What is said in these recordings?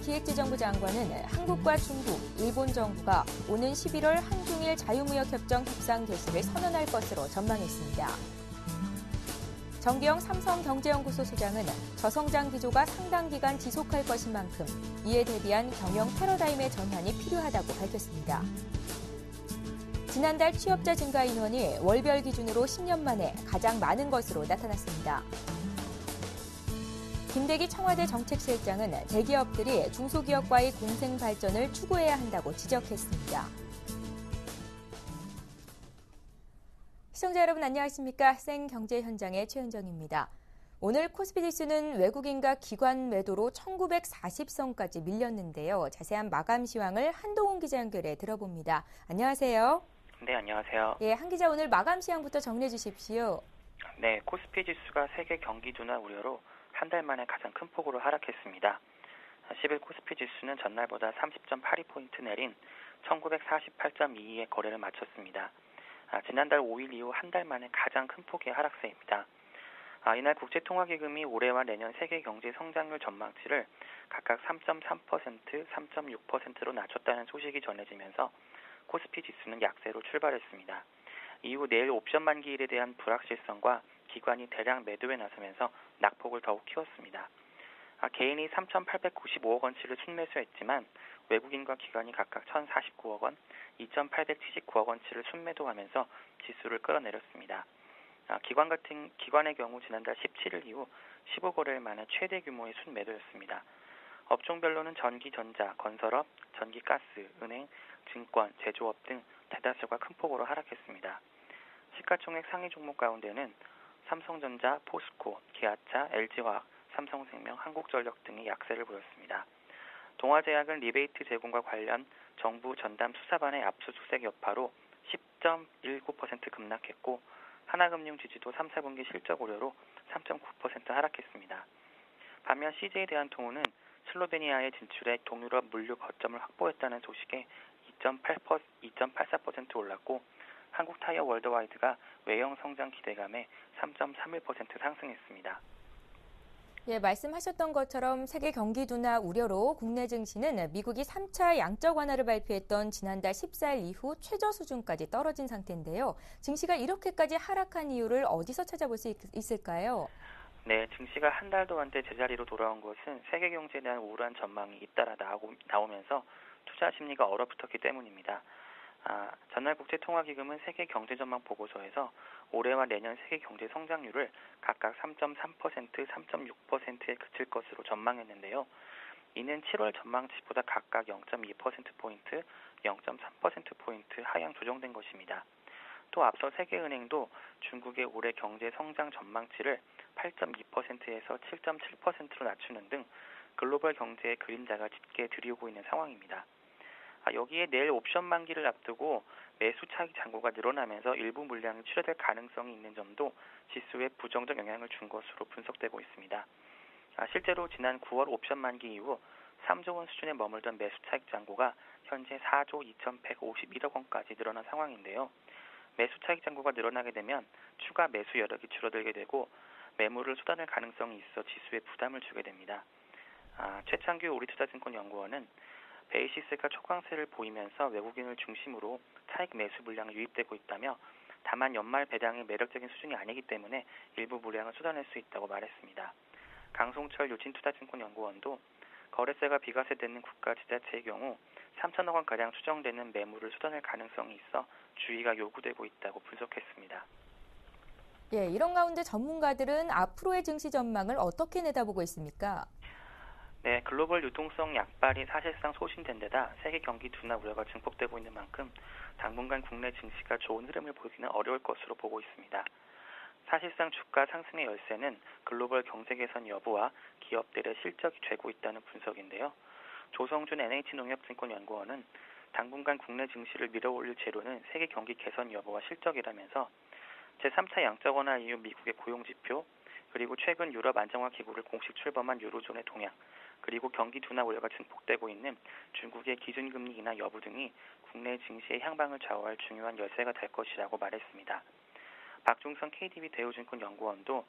기획재정부 장관은 한국과 중국, 일본 정부가 오는 11월 한중일 자유무역협정 협상 개시를 선언할 것으로 전망했습니다. 정기영 삼성경제연구소 소장은 저성장 기조가 상당 기간 지속할 것인 만큼 이에 대비한 경영 패러다임의 전환이 필요하다고 밝혔습니다. 지난달 취업자 증가 인원이 월별 기준으로 10년 만에 가장 많은 것으로 나타났습니다. 김대기 청와대 정책실장은 대기업들이 중소기업과의 공생 발전을 추구해야 한다고 지적했습니다. 시청자 여러분 안녕하십니까? 생경제 현장의 최현정입니다. 오늘 코스피 지수는 외국인과 기관 매도로 1940선까지 밀렸는데요. 자세한 마감 시황을 한동훈 기자 연결해 들어봅니다. 안녕하세요. 네, 안녕하세요. 예, 한 기자 오늘 마감 시황부터 정리해 주십시오. 네, 코스피 지수가 세계 경기 둔화 우려로 한 달 만에 가장 큰 폭으로 하락했습니다. 10일 코스피 지수는 전날보다 30.82포인트 내린 1948.22의 거래를 마쳤습니다. 지난달 5일 이후 한 달 만에 가장 큰 폭의 하락세입니다. 이날 국제통화기금이 올해와 내년 세계 경제 성장률 전망치를 각각 3.3%, 3.6%로 낮췄다는 소식이 전해지면서 코스피 지수는 약세로 출발했습니다. 이후 내일 옵션 만기일에 대한 불확실성과 기관이 대량 매도에 나서면서 낙폭을 더욱 키웠습니다. 개인이 3,895억 원치를 순매수했지만 외국인과 기관이 각각 1,049억 원, 2,879억 원치를 순매도하면서 지수를 끌어내렸습니다. 기관의 경우 지난달 17일 이후 15거래일 만에 최대 규모의 순매도였습니다. 업종별로는 전기, 전자, 건설업, 전기가스, 은행, 증권, 제조업 등 대다수가 큰 폭으로 하락했습니다. 시가총액 상위 종목 가운데는 삼성전자, 포스코, 기아차, LG화학, 삼성생명, 한국전력 등이 약세를 보였습니다. 동아제약은 리베이트 제공과 관련 정부 전담 수사반의 압수수색 여파로 10.19% 급락했고 하나금융 지주도 3, 4분기 실적 우려로 3.9% 하락했습니다. 반면 CJ대한통운은 슬로베니아에 진출해 동유럽 물류 거점을 확보했다는 소식에 2.84% 올랐고 한국타이어 월드와이드가 외형 성장 기대감에 3.31% 상승했습니다. 예, 말씀하셨던 것처럼 세계 경기 둔화 우려로 국내 증시는 미국이 3차 양적 완화를 발표했던 지난달 14일 이후 최저 수준까지 떨어진 상태인데요. 증시가 이렇게까지 하락한 이유를 어디서 찾아볼 수 있을까요? 네, 증시가 한 달도 안 돼 제자리로 돌아온 것은 세계 경제에 대한 우울한 전망이 잇따라 나오면서 투자 심리가 얼어붙었기 때문입니다. 전날 국제통화기금은 세계 경제 전망 보고서에서 올해와 내년 세계 경제 성장률을 각각 3.3%, 3.6%에 그칠 것으로 전망했는데요. 이는 7월 전망치보다 각각 0.2%포인트, 0.3%포인트 하향 조정된 것입니다. 또 앞서 세계은행도 중국의 올해 경제 성장 전망치를 8.2%에서 7.7%로 낮추는 등 글로벌 경제의 그림자가 짙게 드리우고 있는 상황입니다. 여기에 내일 옵션 만기를 앞두고 매수 차익 잔고가 늘어나면서 일부 물량이 출회될 가능성이 있는 점도 지수에 부정적 영향을 준 것으로 분석되고 있습니다. 실제로 지난 9월 옵션 만기 이후 3조 원 수준에 머물던 매수 차익 잔고가 현재 4조 2,151억 원까지 늘어난 상황인데요. 매수 차익 잔고가 늘어나게 되면 추가 매수 여력이 줄어들게 되고 매물을 쏟아낼 가능성이 있어 지수에 부담을 주게 됩니다. 최창규 우리투자증권연구원은 베이시스가 초강세를 보이면서 외국인을 중심으로 차익 매수 물량이 유입되고 있다며 다만 연말 배당이 매력적인 수준이 아니기 때문에 일부 물량을 쏟아낼 수 있다고 말했습니다. 강송철 유진투자증권연구원도 거래세가 비과세되는 국가 지자체의 경우 3천억 원가량 추정되는 매물을 쏟아낼 가능성이 있어 주의가 요구되고 있다고 분석했습니다. 예, 이런 가운데 전문가들은 앞으로의 증시 전망을 어떻게 내다보고 있습니까? 네, 글로벌 유동성 약발이 사실상 소신된 데다 세계 경기 둔화 우려가 증폭되고 있는 만큼 당분간 국내 증시가 좋은 흐름을 보이기는 어려울 것으로 보고 있습니다. 사실상 주가 상승의 열쇠는 글로벌 경제 개선 여부와 기업들의 실적이 되고 있다는 분석인데요. 조성준 NH농협증권연구원은 당분간 국내 증시를 밀어올릴 재료는 세계 경기 개선 여부와 실적이라면서 제3차 양적 완화 이후 미국의 고용지표, 그리고 최근 유럽 안정화 기구를 공식 출범한 유로존의 동향, 그리고 경기 둔화 우려가 증폭되고 있는 중국의 기준금리 인하 여부 등이 국내 증시의 향방을 좌우할 중요한 열쇠가 될 것이라고 말했습니다. 박중선 KDB 대우증권연구원도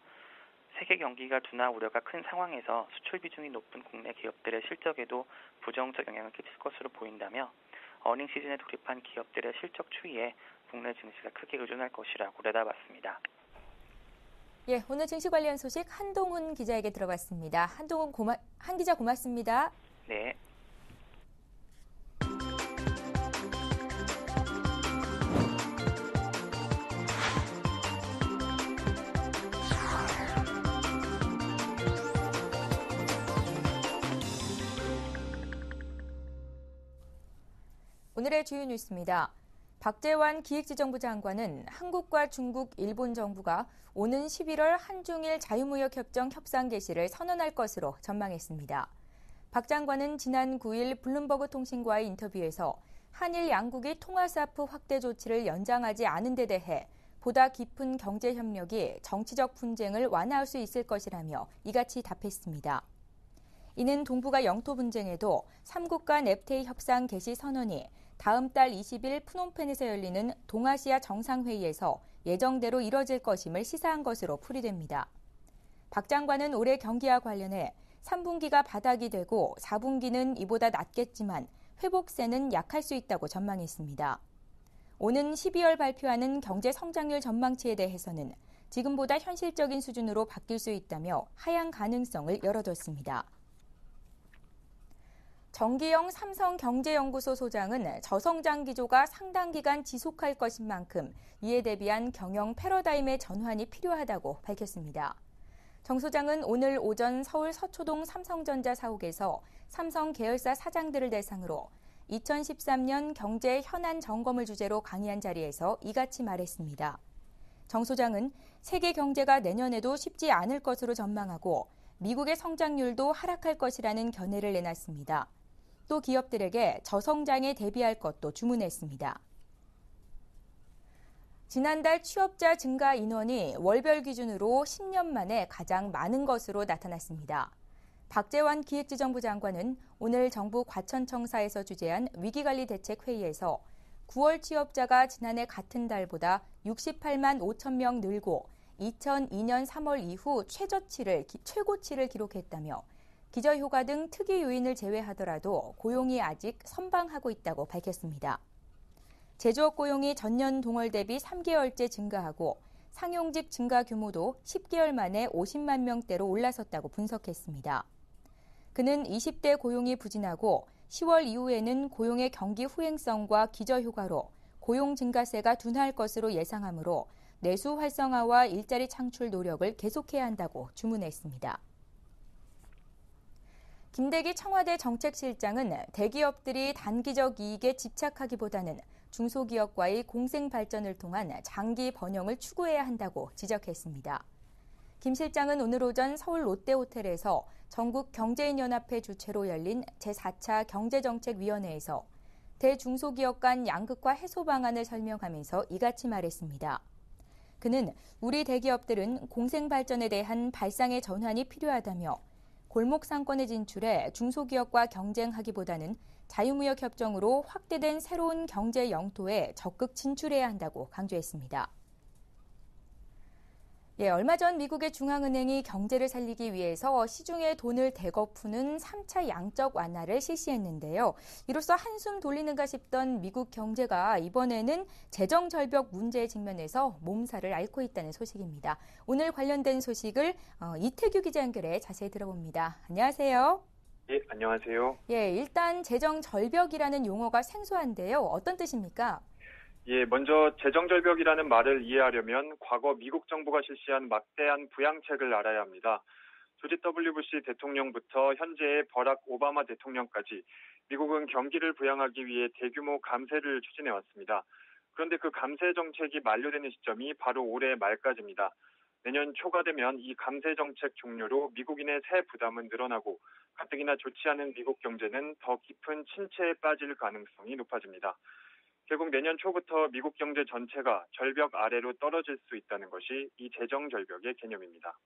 세계 경기가 둔화 우려가 큰 상황에서 수출 비중이 높은 국내 기업들의 실적에도 부정적 영향을 끼칠 것으로 보인다며 어닝 시즌에 돌입한 기업들의 실적 추이에 국내 증시가 크게 의존할 것이라고 내다봤습니다. 예, 오늘 증시 관련 소식 한동훈 기자에게 들어봤습니다. 한 기자 고맙습니다. 네. 오늘의 주요 뉴스입니다. 박재완 기획재정부 장관은 한국과 중국, 일본 정부가 오는 11월 한중일 자유무역협정 협상 개시를 선언할 것으로 전망했습니다. 박 장관은 지난 9일 블룸버그 통신과의 인터뷰에서 한일 양국이 통화사프 확대 조치를 연장하지 않은 데 대해 보다 깊은 경제 협력이 정치적 분쟁을 완화할 수 있을 것이라며 이같이 답했습니다. 이는 동북아 영토 분쟁에도 3국 간 FTA 협상 개시 선언이 다음 달 20일 프놈펜에서 열리는 동아시아 정상회의에서 예정대로 이뤄질 것임을 시사한 것으로 풀이됩니다. 박 장관은 올해 경기와 관련해 3분기가 바닥이 되고 4분기는 이보다 낮겠지만 회복세는 약할 수 있다고 전망했습니다. 오는 12월 발표하는 경제 성장률 전망치에 대해서는 지금보다 현실적인 수준으로 바뀔 수 있다며 하향 가능성을 열어뒀습니다. 정기영 삼성경제연구소 소장은 저성장 기조가 상당 기간 지속할 것인 만큼 이에 대비한 경영 패러다임의 전환이 필요하다고 밝혔습니다. 정 소장은 오늘 오전 서울 서초동 삼성전자 사옥에서 삼성 계열사 사장들을 대상으로 2013년 경제 현안 점검을 주제로 강의한 자리에서 이같이 말했습니다. 정 소장은 세계 경제가 내년에도 쉽지 않을 것으로 전망하고 미국의 성장률도 하락할 것이라는 견해를 내놨습니다. 또 기업들에게 저성장에 대비할 것도 주문했습니다. 지난달 취업자 증가 인원이 월별 기준으로 10년 만에 가장 많은 것으로 나타났습니다. 박재완 기획재정부 장관은 오늘 정부 과천청사에서 주재한 위기관리대책회의에서 9월 취업자가 지난해 같은 달보다 68만 5천 명 늘고 2002년 3월 이후 최고치를 기록했다며 기저효과 등 특이 요인을 제외하더라도 고용이 아직 선방하고 있다고 밝혔습니다. 제조업 고용이 전년 동월 대비 3개월째 증가하고 상용직 증가 규모도 10개월 만에 50만 명대로 올라섰다고 분석했습니다. 그는 20대 고용이 부진하고 10월 이후에는 고용의 경기 후행성과 기저효과로 고용 증가세가 둔화할 것으로 예상하므로 내수 활성화와 일자리 창출 노력을 계속해야 한다고 주문했습니다. 김대기 청와대 정책실장은 대기업들이 단기적 이익에 집착하기보다는 중소기업과의 공생 발전을 통한 장기 번영을 추구해야 한다고 지적했습니다. 김 실장은 오늘 오전 서울 롯데호텔에서 전국경제인연합회 주최로 열린 제4차 경제정책위원회에서 대중소기업 간 양극화 해소 방안을 설명하면서 이같이 말했습니다. 그는 우리 대기업들은 공생 발전에 대한 발상의 전환이 필요하다며 골목 상권에 진출해 중소기업과 경쟁하기보다는 자유무역 협정으로 확대된 새로운 경제 영토에 적극 진출해야 한다고 강조했습니다. 얼마 전 미국의 중앙은행이 경제를 살리기 위해서 시중에 돈을 대거 푸는 3차 양적 완화를 실시했는데요. 이로써 한숨 돌리는가 싶던 미국 경제가 이번에는 재정 절벽 문제에 직면해서 몸살을 앓고 있다는 소식입니다. 오늘 관련된 소식을 이태규 기자 연결해 자세히 들어봅니다. 안녕하세요. 예, 안녕하세요. 일단 재정 절벽이라는 용어가 생소한데요. 어떤 뜻입니까? 예, 먼저 재정절벽이라는 말을 이해하려면 과거 미국 정부가 실시한 막대한 부양책을 알아야 합니다. 조지 W. 부시 대통령부터 현재의 버락 오바마 대통령까지 미국은 경기를 부양하기 위해 대규모 감세를 추진해왔습니다. 그런데 그 감세 정책이 만료되는 시점이 바로 올해 말까지입니다. 내년 초가 되면 이 감세 정책 종료로 미국인의 세 부담은 늘어나고 가뜩이나 좋지 않은 미국 경제는 더 깊은 침체에 빠질 가능성이 높아집니다. 결국 내년 초부터 미국 경제 전체가 절벽 아래로 떨어질 수 있다는 것이 이 재정 절벽의 개념입니다.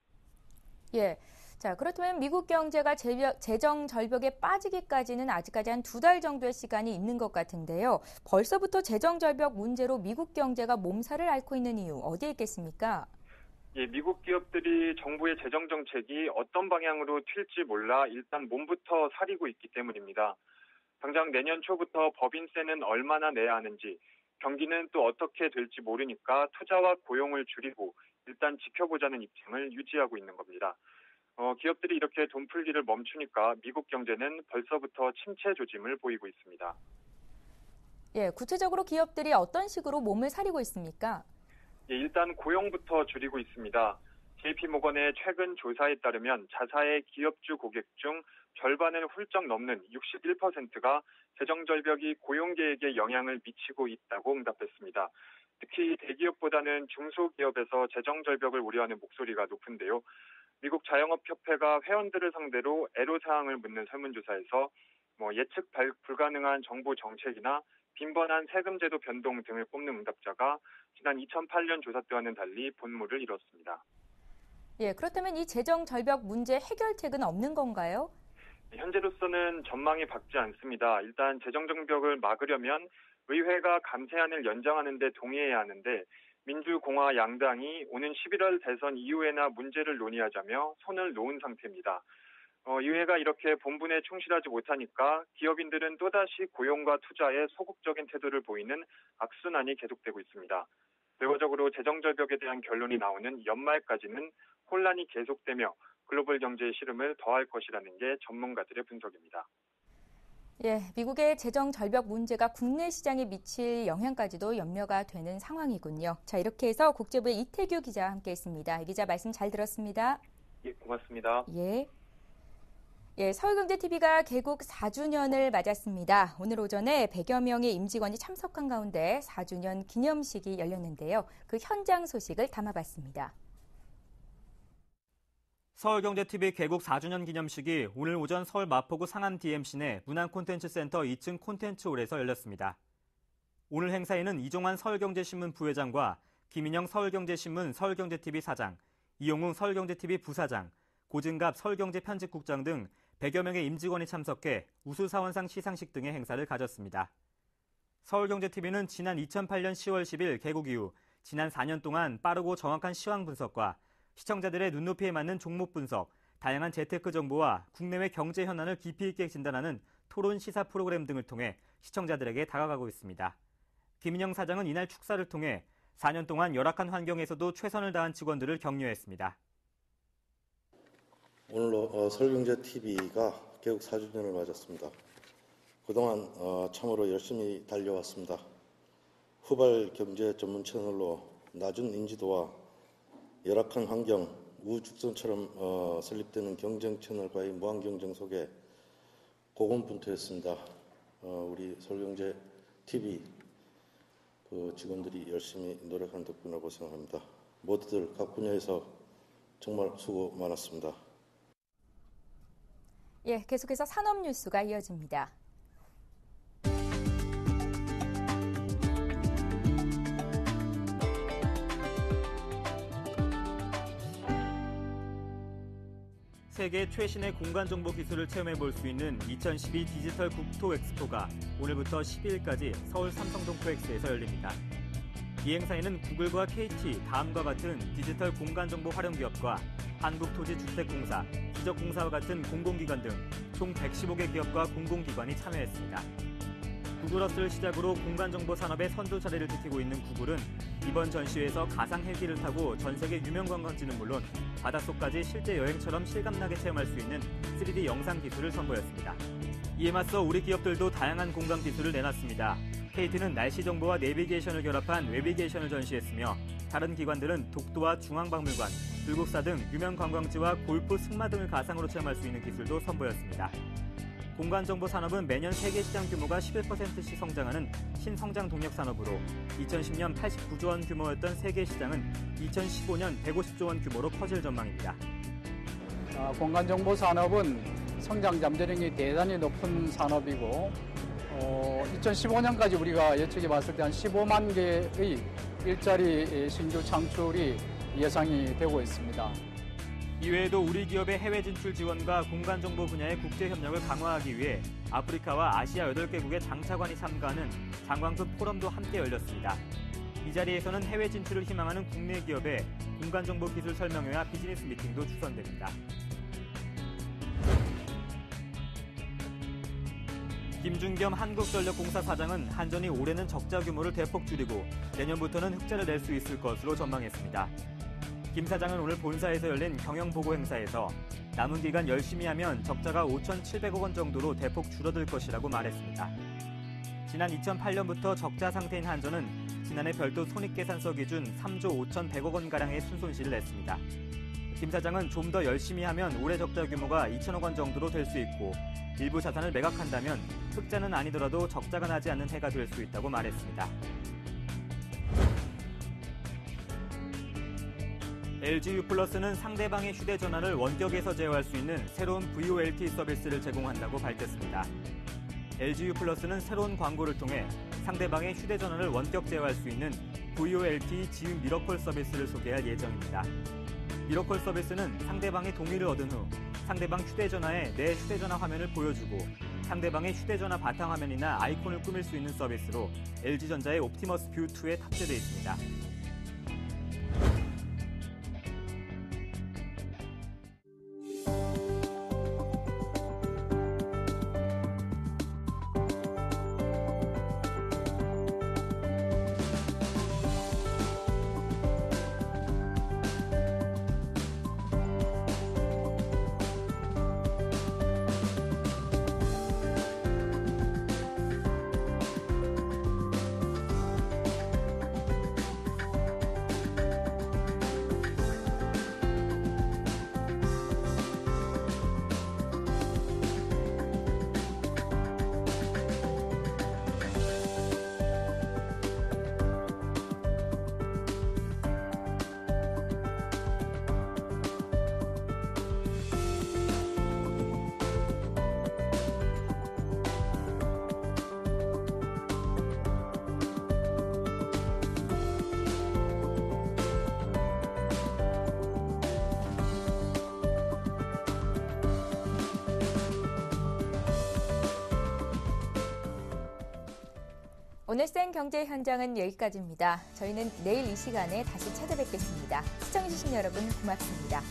그렇다면 미국 경제가 재정 절벽에 빠지기까지는 아직까지 한 2달 정도의 시간이 있는 것 같은데요. 벌써부터 재정 절벽 문제로 미국 경제가 몸살을 앓고 있는 이유 어디에 있겠습니까? 예, 미국 기업들이 정부의 재정 정책이 어떤 방향으로 튈지 몰라 일단 몸부터 사리고 있기 때문입니다. 당장 내년 초부터 법인세는 얼마나 내야 하는지, 경기는 또 어떻게 될지 모르니까 투자와 고용을 줄이고 일단 지켜보자는 입장을 유지하고 있는 겁니다. 기업들이 이렇게 돈 풀기를 멈추니까 미국 경제는 벌써부터 침체 조짐을 보이고 있습니다. 예, 구체적으로 기업들이 어떤 식으로 몸을 사리고 있습니까? 예, 일단 고용부터 줄이고 있습니다. JP모건의 최근 조사에 따르면 자사의 기업주 고객 중 절반을 훌쩍 넘는 61%가 재정절벽이 고용 계획에 영향을 미치고 있다고 응답했습니다. 특히 대기업보다는 중소기업에서 재정절벽을 우려하는 목소리가 높은데요. 미국 자영업협회가 회원들을 상대로 애로사항을 묻는 설문조사에서 예측 불가능한 정부 정책이나 빈번한 세금제도 변동 등을 꼽는 응답자가 지난 2008년 조사 때와는 달리 본물을 이뤘습니다. 예, 그렇다면 이 재정 절벽 문제 해결책은 없는 건가요? 현재로서는 전망이 밝지 않습니다. 일단 재정 절벽을 막으려면 의회가 감세안을 연장하는 데 동의해야 하는데 민주공화 양당이 오는 11월 대선 이후에나 문제를 논의하자며 손을 놓은 상태입니다. 의회가 이렇게 본분에 충실하지 못하니까 기업인들은 또다시 고용과 투자에 소극적인 태도를 보이는 악순환이 계속되고 있습니다. 결과적으로 재정절벽에 대한 결론이 나오는 연말까지는 혼란이 계속되며 글로벌 경제의 시름을 더할 것이라는 게 전문가들의 분석입니다. 예, 미국의 재정 절벽 문제가 국내 시장에 미칠 영향까지도 염려가 되는 상황이군요. 자, 이렇게 해서 국제부의 이태규 기자와 함께했습니다. 이 기자 말씀 잘 들었습니다. 예, 고맙습니다. 예, 서울경제TV가 개국 4주년을 맞았습니다. 오늘 오전에 100여 명의 임직원이 참석한 가운데 4주년 기념식이 열렸는데요. 그 현장 소식을 담아봤습니다. 서울경제TV 개국 4주년 기념식이 오늘 오전 서울 마포구 상암 DMC 내 문화콘텐츠센터 2층 콘텐츠홀에서 열렸습니다. 오늘 행사에는 이종환 서울경제신문 부회장과 김인영 서울경제신문 서울경제TV 사장, 이용웅 서울경제TV 부사장, 고진갑 서울경제편집국장 등 100여 명의 임직원이 참석해 우수사원상 시상식 등의 행사를 가졌습니다. 서울경제TV는 지난 2008년 10월 10일 개국 이후 지난 4년 동안 빠르고 정확한 시황 분석과 시청자들의 눈높이에 맞는 종목 분석, 다양한 재테크 정보와 국내외 경제 현안을 깊이 있게 진단하는 토론 시사 프로그램 등을 통해 시청자들에게 다가가고 있습니다. 김인영 사장은 이날 축사를 통해 4년 동안 열악한 환경에서도 최선을 다한 직원들을 격려했습니다. 오늘로 서울경제TV가 개국 4주년을 맞았습니다. 그동안 참으로 열심히 달려왔습니다. 후발 경제 전문 채널로 낮은 인지도와 열악한 환경, 우죽순처럼 설립되는 경쟁 채널과의 무한 경쟁 속에 고군분투했습니다. 우리 서울경제TV 직원들이 열심히 노력한 덕분이라고 생각합니다. 모두들 각 분야에서 정말 수고 많았습니다. 예, 계속해서 산업 뉴스가 이어집니다. 세계 최신의 공간정보 기술을 체험해 볼 수 있는 2012 디지털 국토 엑스포가 오늘부터 12일까지 서울 삼성동 코엑스에서 열립니다. 이 행사에는 구글과 KT, 다음과 같은 디지털 공간정보 활용 기업과 한국토지주택공사, 기적공사와 같은 공공기관 등 총 115개 기업과 공공기관이 참여했습니다. 구글어스를 시작으로 공간정보 산업의 선두 자리를 지키고 있는 구글은 이번 전시회에서 가상 헬기를 타고 전 세계 유명 관광지는 물론 바닷속까지 실제 여행처럼 실감나게 체험할 수 있는 3D 영상 기술을 선보였습니다. 이에 맞서 우리 기업들도 다양한 공간 기술을 내놨습니다. KT는 날씨 정보와 내비게이션을 결합한 웨비게이션을 전시했으며 다른 기관들은 독도와 중앙박물관, 불국사 등 유명 관광지와 골프 승마 등을 가상으로 체험할 수 있는 기술도 선보였습니다. 공간정보 산업은 매년 세계 시장 규모가 11%씩 성장하는 신성장 동력 산업으로 2010년 89조 원 규모였던 세계 시장은 2015년 150조 원 규모로 커질 전망입니다. 공간정보 산업은 성장 잠재력이 대단히 높은 산업이고 2015년까지 우리가 예측해 봤을 때 한 15만 개의 일자리 신규 창출이 예상이 되고 있습니다. 이외에도 우리 기업의 해외 진출 지원과 공간정보 분야의 국제협력을 강화하기 위해 아프리카와 아시아 8개국의 장차관이 참가하는 장관급 포럼도 함께 열렸습니다. 이 자리에서는 해외 진출을 희망하는 국내 기업의 공간정보기술 설명회와 비즈니스 미팅도 추선됩니다. 김준겸 한국전력공사 사장은 한전이 올해는 적자 규모를 대폭 줄이고 내년부터는 흑자를 낼 수 있을 것으로 전망했습니다. 김 사장은 오늘 본사에서 열린 경영보고 행사에서 남은 기간 열심히 하면 적자가 5,700억 원 정도로 대폭 줄어들 것이라고 말했습니다. 지난 2008년부터 적자 상태인 한전은 지난해 별도 손익계산서 기준 3조 5,100억 원가량의 순손실을 냈습니다. 김 사장은 좀 더 열심히 하면 올해 적자 규모가 2천억 원 정도로 될 수 있고 일부 자산을 매각한다면 흑자는 아니더라도 적자가 나지 않는 해가 될 수 있다고 말했습니다. LG유플러스는 상대방의 휴대전화를 원격에서 제어할 수 있는 새로운 VoLTE 서비스를 제공한다고 밝혔습니다. LG유플러스는 새로운 광고를 통해 상대방의 휴대전화를 원격 제어할 수 있는 VoLTE 지음 미러콜 서비스를 소개할 예정입니다. 미러콜 서비스는 상대방의 동의를 얻은 후 상대방 휴대전화에 내 휴대전화 화면을 보여주고 상대방의 휴대전화 바탕화면이나 아이콘을 꾸밀 수 있는 서비스로 LG전자의 옵티머스 뷰 2에 탑재되어 있습니다. 오늘 생경제 현장은 여기까지입니다. 저희는 내일 이 시간에 다시 찾아뵙겠습니다. 시청해주신 여러분 고맙습니다.